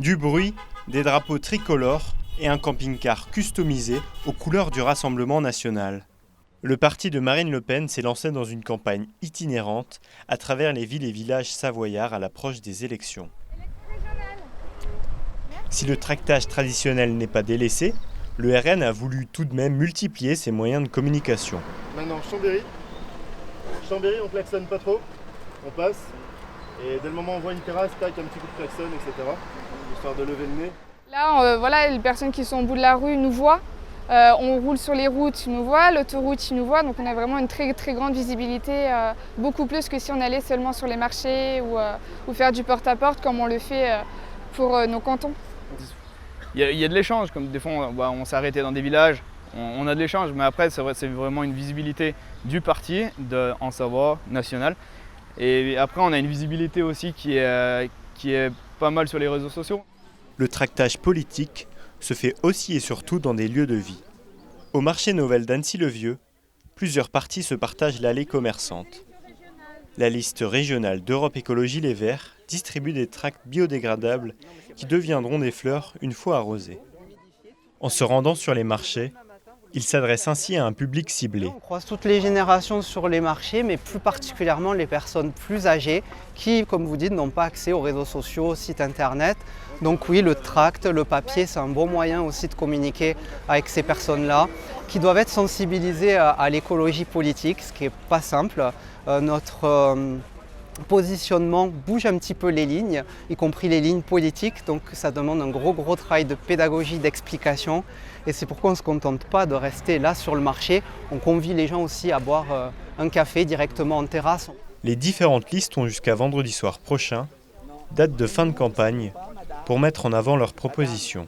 Du bruit, des drapeaux tricolores et un camping-car customisé aux couleurs du Rassemblement national. Le parti de Marine Le Pen s'est lancé dans une campagne itinérante à travers les villes et villages savoyards à l'approche des élections. Si le tractage traditionnel n'est pas délaissé, le RN a voulu tout de même multiplier ses moyens de communication. Maintenant, Chambéry. Chambéry, on klaxonne pas trop, on passe. Et dès le moment où on voit une terrasse, tac, un petit coup de klaxon, etc. Histoire de lever le nez. Là, les personnes qui sont au bout de la rue nous voient. On roule sur les routes, ils nous voient, l'autoroute, ils nous voient. Donc on a vraiment une très très grande visibilité, beaucoup plus que si on allait seulement sur les marchés ou faire du porte-à-porte comme on le fait pour nos cantons. Il y a de l'échange, comme des fois on s'est arrêté dans des villages, on a de l'échange, mais après c'est vraiment une visibilité du parti en Savoie national. Et après on a une visibilité aussi qui est pas mal sur les réseaux sociaux. Le tractage politique se fait aussi et surtout dans des lieux de vie. Au marché Novel d'Annecy-le-Vieux, plusieurs partis se partagent l'allée commerçante. La liste régionale d'Europe Écologie Les Verts distribue des tracts biodégradables qui deviendront des fleurs une fois arrosées. En se rendant sur les marchés, il s'adresse ainsi à un public ciblé. On croise toutes les générations sur les marchés, mais plus particulièrement les personnes plus âgées qui, comme vous dites, n'ont pas accès aux réseaux sociaux, aux sites internet. Donc oui, le tract, le papier, c'est un bon moyen aussi de communiquer avec ces personnes-là, qui doivent être sensibilisées à l'écologie politique, ce qui n'est pas simple. Notre positionnement bouge un petit peu les lignes, y compris les lignes politiques, donc ça demande un gros travail de pédagogie, d'explication. Et c'est pourquoi on ne se contente pas de rester là sur le marché, on convie les gens aussi à boire un café directement en terrasse. Les différentes listes ont jusqu'à vendredi soir prochain, date de fin de campagne, pour mettre en avant leurs propositions.